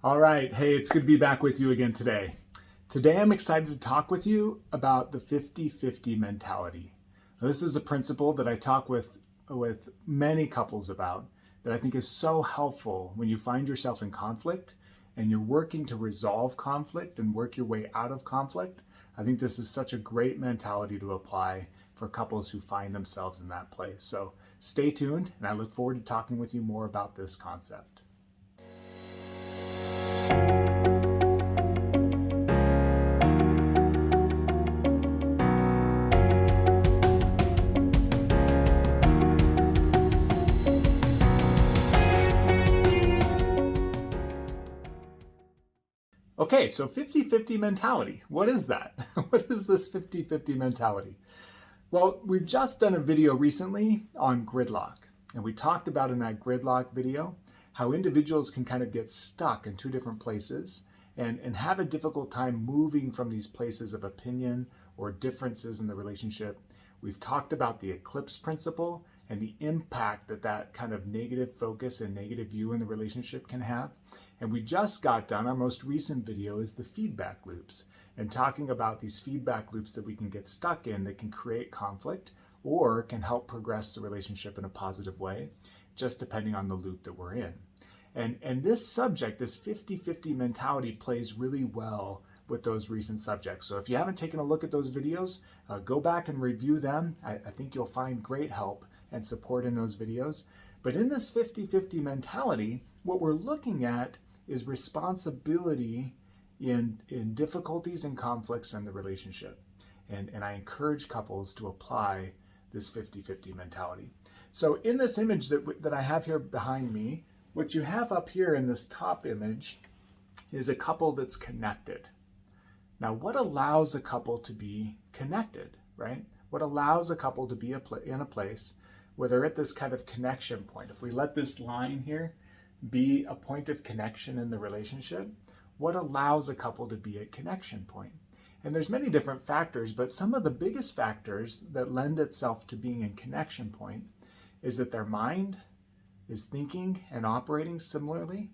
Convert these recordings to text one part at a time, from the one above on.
All right. Hey, it's good to be back with you again today. Today, I'm excited to talk with you about the 50-50 mentality. Now, this is a principle that I talk with many couples about that I think is so helpful when you find yourself in conflict and you're working to resolve conflict and work your way out of conflict. I think this is such a great mentality to apply for couples who find themselves in that place. So stay tuned, and I look forward to talking with you more about this concept. Okay, so 50-50 mentality. What is that? What is this 50-50 mentality? Well, we've just done a video recently on gridlock, and we talked about in that gridlock video how individuals can kind of get stuck in two different places and have a difficult time moving from these places of opinion or differences in the relationship. We've talked about the eclipse principle and the impact that that kind of negative focus and negative view in the relationship can have. And we just got done, our most recent video is the feedback loops, and talking about these feedback loops that we can get stuck in that can create conflict or can help progress the relationship in a positive way, just depending on the loop that we're in. And this subject, this 50-50 mentality, plays really well with those recent subjects. So if you haven't taken a look at those videos, go back and review them. I think you'll find great help and support in those videos. But in this 50-50 mentality, what we're looking at is responsibility in difficulties and conflicts in the relationship. And I encourage couples to apply this 50-50 mentality. So in this image that I have here behind me, what you have up here in this top image is a couple that's connected. Now, what allows a couple to be connected, right? What allows a couple to be in a place where they're at this kind of connection point? If we let this line here be a point of connection in the relationship, what allows a couple to be at connection point? And there's many different factors, but some of the biggest factors that lend itself to being in connection point is that their mind is thinking and operating similarly,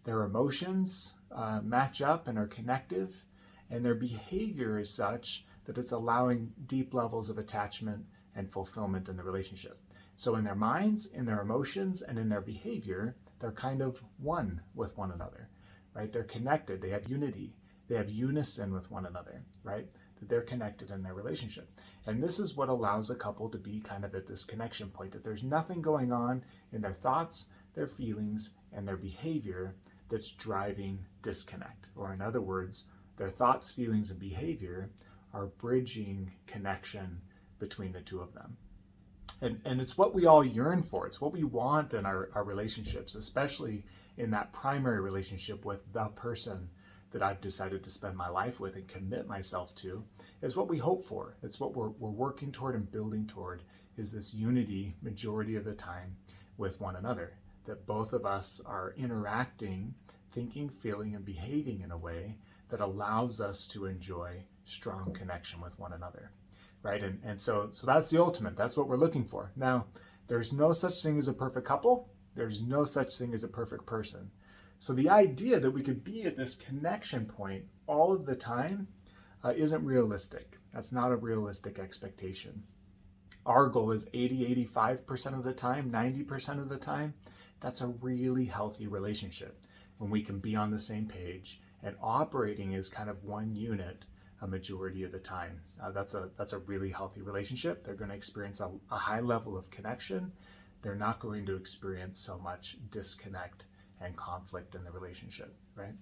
their emotions match up and are connective, and their behavior is such that it's allowing deep levels of attachment and fulfillment in the relationship. So in their minds, in their emotions, and in their behavior, they're kind of one with one another, right? They're connected, they have unity, they have unison with one another, right? That they're connected in their relationship. And this is what allows a couple to be kind of at this connection point, that there's nothing going on in their thoughts, their feelings, and their behavior that's driving disconnect. Or in other words, their thoughts, feelings, and behavior are bridging connection between the two of them. And it's what we all yearn for. It's what we want in our relationships, especially in that primary relationship with the person that I've decided to spend my life with and commit myself to, is what we hope for. It's what we're working toward and building toward, is this unity majority of the time with one another, that both of us are interacting, thinking, feeling, and behaving in a way that allows us to enjoy strong connection with one another, right? And so that's the ultimate. That's what we're looking for. Now, there's no such thing as a perfect couple. There's no such thing as a perfect person. So the idea that we could be at this connection point all of the time isn't realistic. That's not a realistic expectation. Our goal is 80-85% of the time, 90% of the time. That's a really healthy relationship when we can be on the same page and operating as kind of one unit a majority of the time. That's a really healthy relationship. They're going to experience a high level of connection. They're not going to experience so much disconnect and conflict in the relationship, right?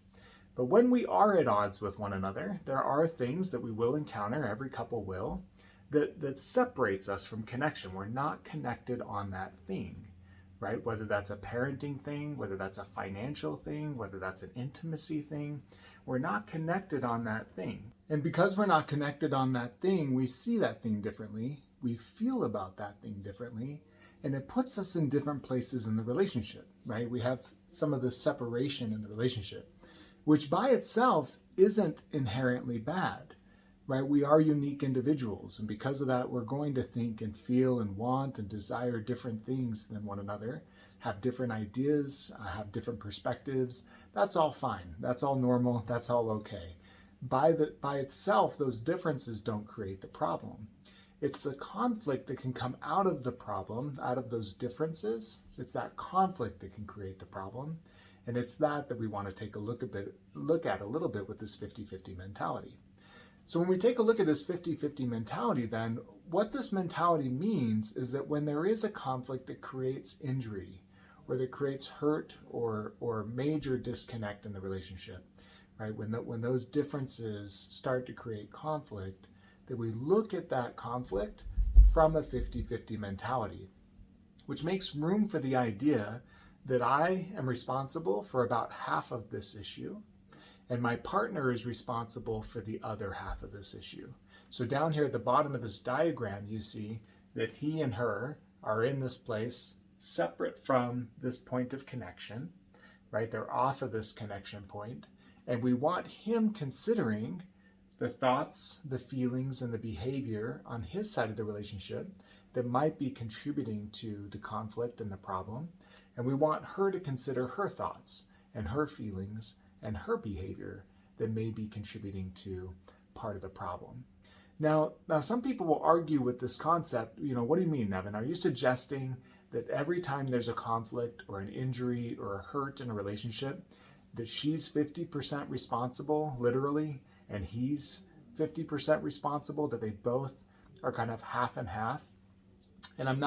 But when we are at odds with one another, there are things that we will encounter, every couple will, that separates us from connection. We're not connected on that thing, right? Whether that's a parenting thing, whether that's a financial thing, whether that's an intimacy thing, we're not connected on that thing. And because we're not connected on that thing, we see that thing differently, we feel about that thing differently, and it puts us in different places in the relationship, right? We have some of the separation in the relationship, which by itself isn't inherently bad, right? We are unique individuals, and because of that, we're going to think and feel and want and desire different things than one another, have different ideas, have different perspectives. That's all fine. That's all normal. That's all okay. By itself, those differences don't create the problem. It's the conflict that can come out of the problem, out of those differences. It's that conflict that can create the problem. And it's that we want to take a look at a little bit with this 50-50 mentality. So when we take a look at this 50-50 mentality, then what this mentality means is that when there is a conflict that creates injury or that creates hurt or major disconnect in the relationship, right? When those differences start to create conflict, that we look at that conflict from a 50-50 mentality, which makes room for the idea that I am responsible for about half of this issue, and my partner is responsible for the other half of this issue. So down here at the bottom of this diagram, you see that he and her are in this place separate from this point of connection, right? They're off of this connection point, and we want him considering the thoughts, the feelings, and the behavior on his side of the relationship that might be contributing to the conflict and the problem. And we want her to consider her thoughts and her feelings and her behavior that may be contributing to part of the problem. Now some people will argue with this concept, what do you mean, Nevin? Are you suggesting that every time there's a conflict or an injury or a hurt in a relationship, that she's 50% responsible, literally, and he's 50% responsible, that they both are kind of half and half? And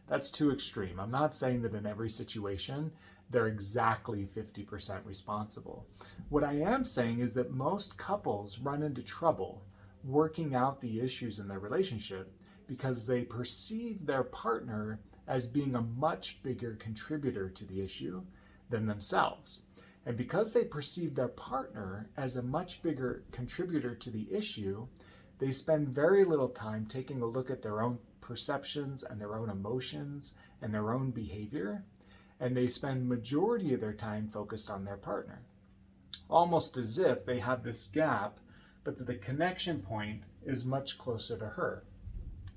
that's too extreme. I'm not saying that in every situation they're exactly 50% responsible. What I am saying is that most couples run into trouble working out the issues in their relationship because they perceive their partner as being a much bigger contributor to the issue than themselves. And because they perceive their partner as a much bigger contributor to the issue, they spend very little time taking a look at their own perceptions and their own emotions and their own behavior, and they spend majority of their time focused on their partner, almost as if they have this gap, but that the connection point is much closer to her.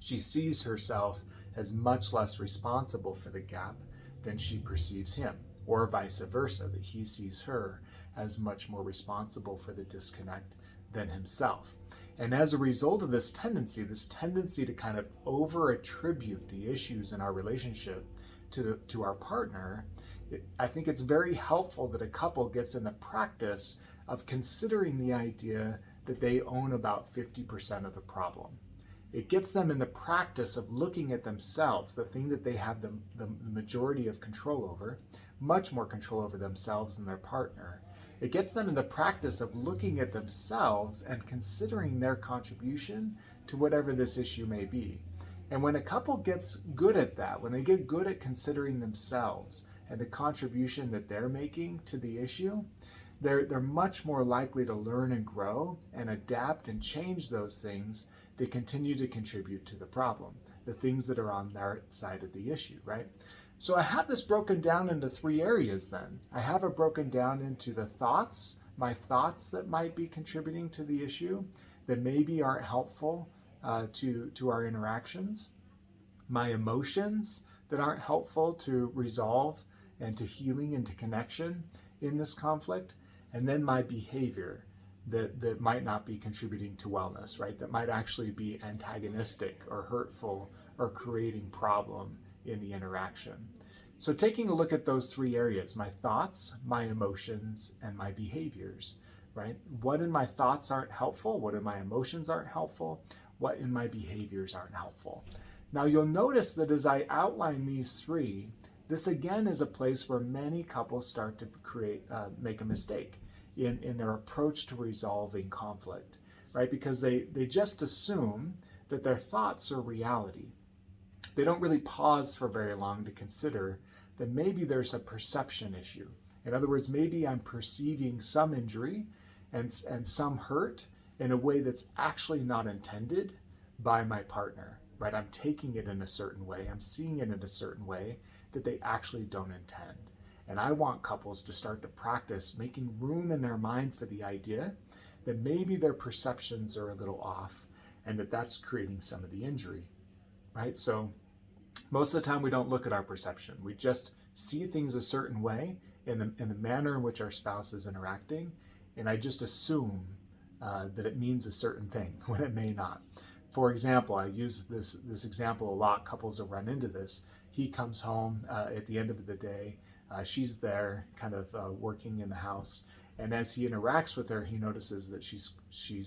She sees herself as much less responsible for the gap than she perceives him, or vice versa, that he sees her as much more responsible for the disconnect than himself. And as a result of this tendency to kind of over-attribute the issues in our relationship to our partner, I think it's very helpful that a couple gets in the practice of considering the idea that they own about 50% of the problem. It gets them in the practice of looking at themselves, the thing that they have the majority of control over, much more control over themselves than their partner. It gets them in the practice of looking at themselves and considering their contribution to whatever this issue may be. And when a couple gets good at that, when they get good at considering themselves and the contribution that they're making to the issue, they're much more likely to learn and grow and adapt and change those things that continue to contribute to the problem, the things that are on their side of the issue, right? So I have this broken down into three areas then. I have it broken down into the thoughts, my thoughts that might be contributing to the issue that maybe aren't helpful to our interactions, my emotions that aren't helpful to resolve and to healing and to connection in this conflict, and then my behavior that might not be contributing to wellness, right? That might actually be antagonistic or hurtful or creating problem in the interaction. So taking a look at those three areas, my thoughts, my emotions, and my behaviors, right? What in my thoughts aren't helpful? What in my emotions aren't helpful? What in my behaviors aren't helpful? Now you'll notice that as I outline these three, this again is a place where many couples start to make a mistake in their approach to resolving conflict, right? Because they just assume that their thoughts are reality. They don't really pause for very long to consider that maybe there's a perception issue. In other words, maybe I'm perceiving some injury and some hurt in a way that's actually not intended by my partner, right? I'm taking it in a certain way. I'm seeing it in a certain way that they actually don't intend. And I want couples to start to practice making room in their mind for the idea that maybe their perceptions are a little off and that that's creating some of the injury, right? So most of the time we don't look at our perception. We just see things a certain way in the manner in which our spouse is interacting, and I just assume that it means a certain thing when it may not. For example, I use this example a lot. Couples will run into this. He comes home at the end of the day. She's there, kind of working in the house, and as he interacts with her, he notices that she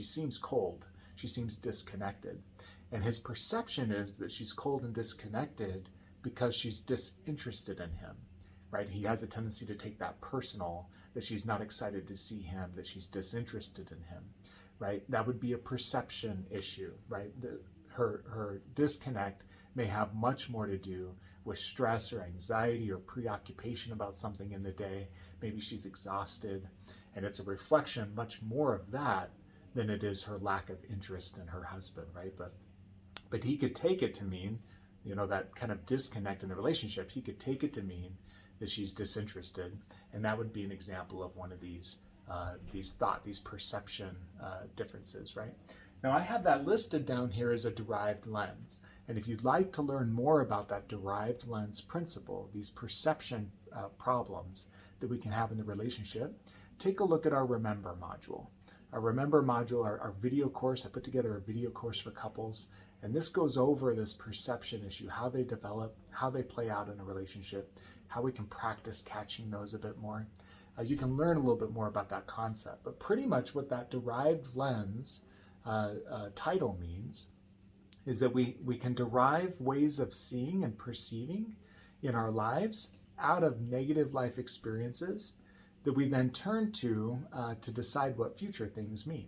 seems cold. She seems disconnected, and his perception is that she's cold and disconnected because she's disinterested in him. Right? He has a tendency to take that personal, that she's not excited to see him, that she's disinterested in him. Right? That would be a perception issue. Right? Her disconnect may have much more to do with stress or anxiety or preoccupation about something in the day. Maybe she's exhausted, and it's a reflection much more of that than it is her lack of interest in her husband, right? But he could take it to mean, that kind of disconnect in the relationship, he could take it to mean that she's disinterested, and that would be an example of one of these perception differences, right? Now I have that listed down here as a derived lens. And if you'd like to learn more about that derived lens principle, these perception problems that we can have in the relationship, take a look at our Remember module. Our Remember module, our video course, I put together a video course for couples, and this goes over this perception issue, how they develop, how they play out in a relationship, how we can practice catching those a bit more. You can learn a little bit more about that concept, but pretty much what that derived lens title means is that we can derive ways of seeing and perceiving in our lives out of negative life experiences that we then turn to decide what future things mean,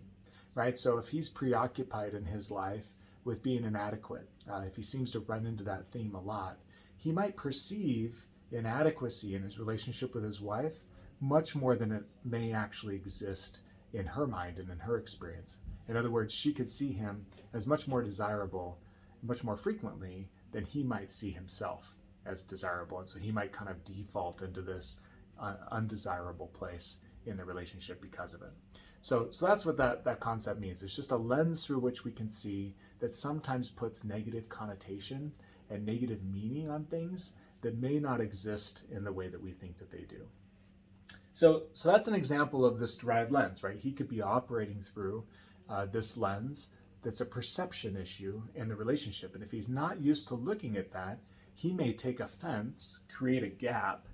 right? So if he's preoccupied in his life with being inadequate, if he seems to run into that theme a lot, he might perceive inadequacy in his relationship with his wife much more than it may actually exist in her mind and in her experience. In other words, she could see him as much more desirable, much more frequently than he might see himself as desirable. And so he might kind of default into this undesirable place in the relationship because of it. So that's what that concept means. It's just a lens through which we can see that sometimes puts negative connotation and negative meaning on things that may not exist in the way that we think that they do. So that's an example of this derived lens, right? He could be operating through this lens that's a perception issue in the relationship. And if he's not used to looking at that, he may take offense, create a gap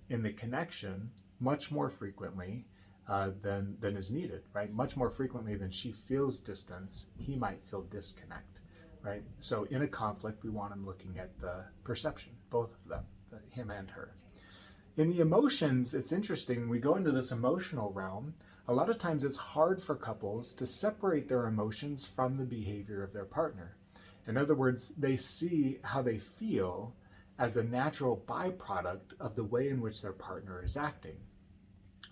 in the connection much more frequently than is needed, right? Much more frequently than she feels distance, he might feel disconnect, right? So in a conflict, we want him looking at the perception, both of them, him and her. In the emotions, it's interesting, we go into this emotional realm. A lot of times it's hard for couples to separate their emotions from the behavior of their partner. In other words, they see how they feel as a natural byproduct of the way in which their partner is acting.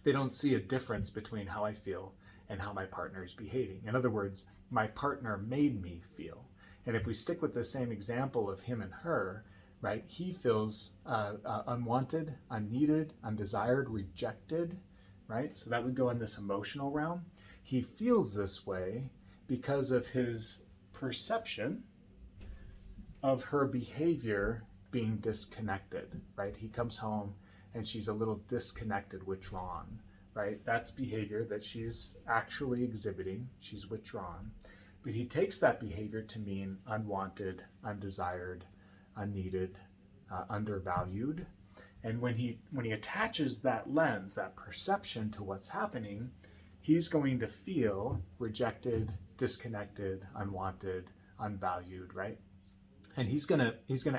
They don't see a difference between how I feel and how my partner is behaving. In other words, my partner made me feel. And if we stick with the same example of him and her, right, he feels unwanted, unneeded, undesired, rejected, right? So that would go in this emotional realm. He feels this way because of his perception of her behavior being disconnected, right? He comes home and she's a little disconnected, withdrawn, right? That's behavior that she's actually exhibiting. She's withdrawn. But he takes that behavior to mean unwanted, undesired, unneeded, undervalued. And when he attaches that lens, that perception to what's happening, he's going to feel rejected, disconnected, unwanted, unvalued, right? And he's gonna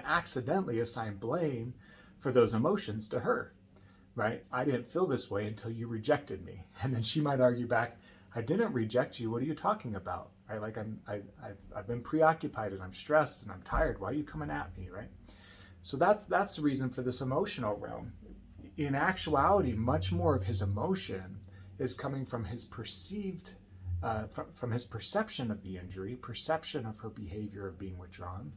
accidentally assign blame for those emotions to her, right? I didn't feel this way until you rejected me. And then she might argue back, I didn't reject you. What are you talking about? Right? Like I've been preoccupied and I'm stressed and I'm tired. Why are you coming at me, right? So that's the reason for this emotional realm. In actuality, much more of his emotion is coming from his perceived, from his perception of the injury, perception of her behavior of being withdrawn,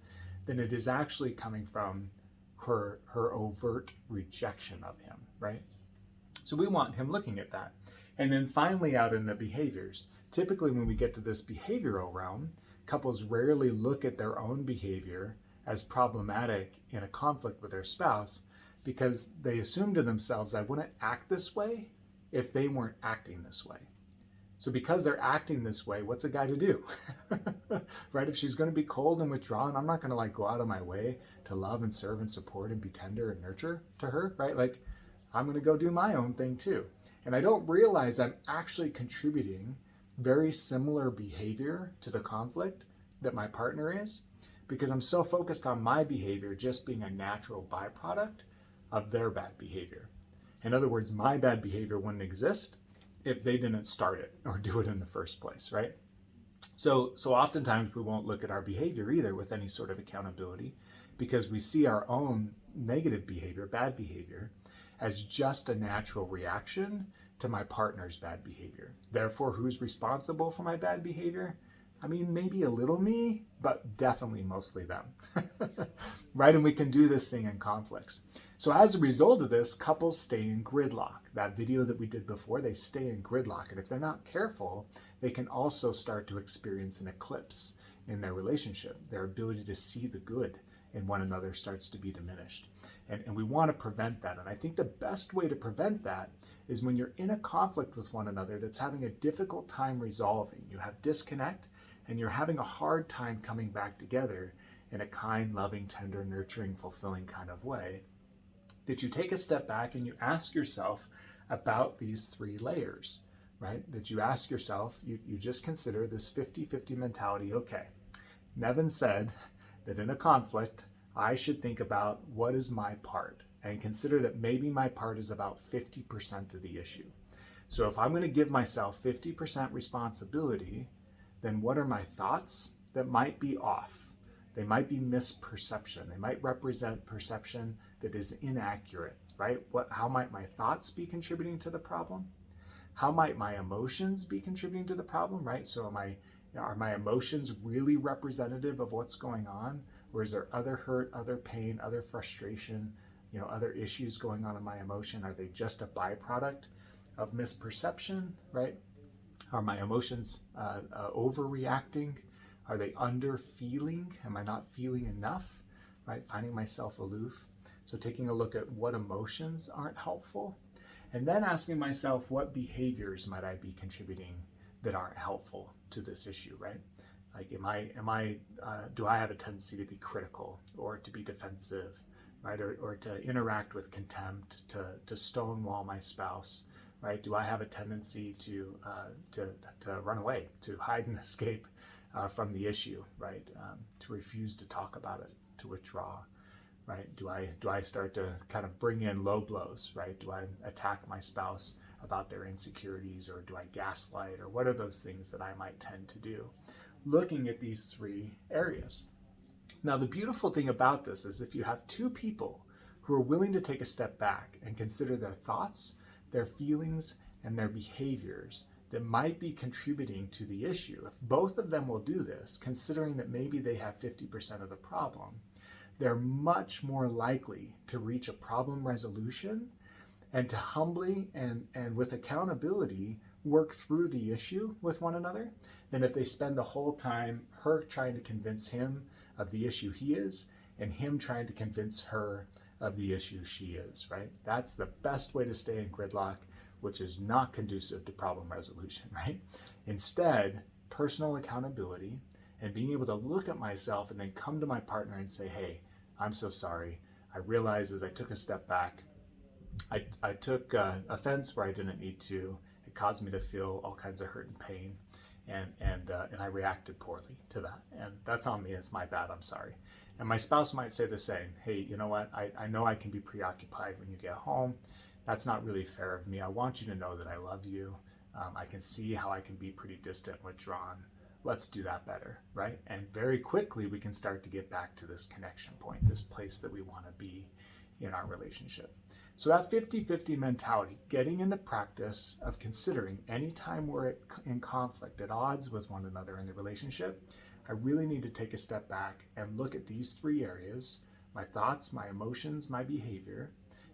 than it is actually coming from her overt rejection of him, right? So we want him looking at that. And then finally out in the behaviors, typically when we get to this behavioral realm, couples rarely look at their own behavior as problematic in a conflict with their spouse. because they assume to themselves, I wouldn't act this way if they weren't acting this way. So because they're acting this way, what's a guy to do? Right? If she's going to be cold and withdrawn, I'm not going to like go out of my way to love and serve and support and be tender and nurture to her, right? Like I'm going to go do my own thing too. And I don't realize I'm actually contributing very similar behavior to the conflict that my partner is, because I'm so focused on my behavior just being a natural byproduct of their bad behavior. In other words, my bad behavior wouldn't exist if they didn't start it or do it in the first place, right? So oftentimes we won't look at our behavior either with any sort of accountability, because we see our own negative behavior, bad behavior, as just a natural reaction to my partner's bad behavior. Therefore, who's responsible for my bad behavior? I mean, maybe a little me, but definitely mostly them, right? And we can do this thing in conflicts. So as a result of this, couples stay in gridlock. That video that we did before, they stay in gridlock. And if they're not careful, they can also start to experience an eclipse in their relationship. Their ability to see the good in one another starts to be diminished. And we want to prevent that. And I think the best way to prevent that is when you're in a conflict with one another that's having a difficult time resolving. You have disconnect and you're having a hard time coming back together in a kind, loving, tender, nurturing, fulfilling kind of way, that you take a step back and you ask yourself about these three layers, right? That you ask yourself, you just consider this 50-50 mentality. Okay, Nevin said that in a conflict, I should think about what is my part and consider that maybe my part is about 50% of the issue. So if I'm going to give myself 50% responsibility, then what are my thoughts that might be off? They might be misperception. They might represent perception that is inaccurate, right? How might my thoughts be contributing to the problem? How might my emotions be contributing to the problem, right? So are my emotions really representative of what's going on? Or is there other hurt, other pain, other frustration, other issues going on in my emotion? Are they just a byproduct of misperception, right? Are my emotions overreacting? Are they under feeling? Am I not feeling enough, right? Finding myself aloof. So taking a look at what emotions aren't helpful, and then asking myself, what behaviors might I be contributing that aren't helpful to this issue, right? Like, do I have a tendency to be critical or to be defensive, right? Or to interact with contempt, to stonewall my spouse, right? Do I have a tendency to run away, to hide and escape from the issue, right? To refuse to talk about it, to withdraw, right? Do I start to kind of bring in low blows, right? Do I attack my spouse about their insecurities, or do I gaslight, or what are those things that I might tend to do? Looking at these three areas. Now, the beautiful thing about this is if you have two people who are willing to take a step back and consider their thoughts, their feelings, and their behaviors that might be contributing to the issue, if both of them will do this, considering that maybe they have 50% of the problem, they're much more likely to reach a problem resolution and to humbly and with accountability work through the issue with one another than if they spend the whole time her trying to convince him of the issue he is and him trying to convince her of the issue she is, right? That's the best way to stay in gridlock, which is not conducive to problem resolution, right? Instead, personal accountability and being able to look at myself and then come to my partner and say, hey, I'm so sorry. I realized as I took a step back, I took offense where I didn't need to. It caused me to feel all kinds of hurt and pain, and I reacted poorly to that. And that's on me. It's my bad. I'm sorry. And my spouse might say the same. Hey, you know what? I know I can be preoccupied when you get home. That's not really fair of me. I want you to know that I love you. I can see how I can be pretty distant, withdrawn. Let's do that better, right? And very quickly we can start to get back to this connection point, this place that we want to be in our relationship. So that 50-50 mentality, getting in the practice of considering anytime we're in conflict, at odds with one another in the relationship, I really need to take a step back and look at these three areas, my thoughts, my emotions, my behavior,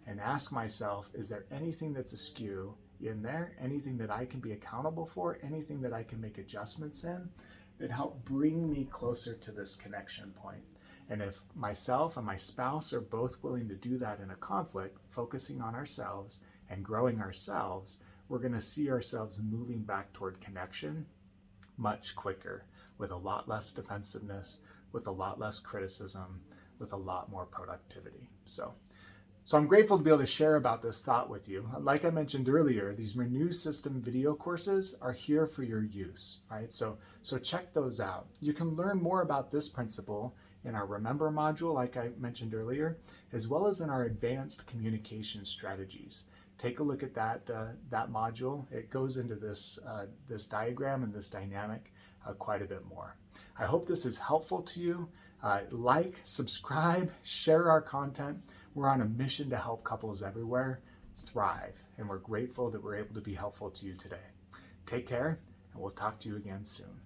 and ask myself, is there anything that's askew in there, anything that I can be accountable for, anything that I can make adjustments in that help bring me closer to this connection point? And if myself and my spouse are both willing to do that in a conflict, focusing on ourselves and growing ourselves, we're going to see ourselves moving back toward connection much quicker, with a lot less defensiveness, with a lot less criticism, with a lot more productivity. So I'm grateful to be able to share about this thought with you. Like I mentioned earlier, these Renew System video courses are here for your use, right? So check those out. You can learn more about this principle in our Remember module, like I mentioned earlier, as well as in our Advanced Communication Strategies. Take a look at that module. It goes into this diagram and this dynamic quite a bit more. I hope this is helpful to you. Like, subscribe, share our content. We're on a mission to help couples everywhere thrive, and we're grateful that we're able to be helpful to you today. Take care, and we'll talk to you again soon.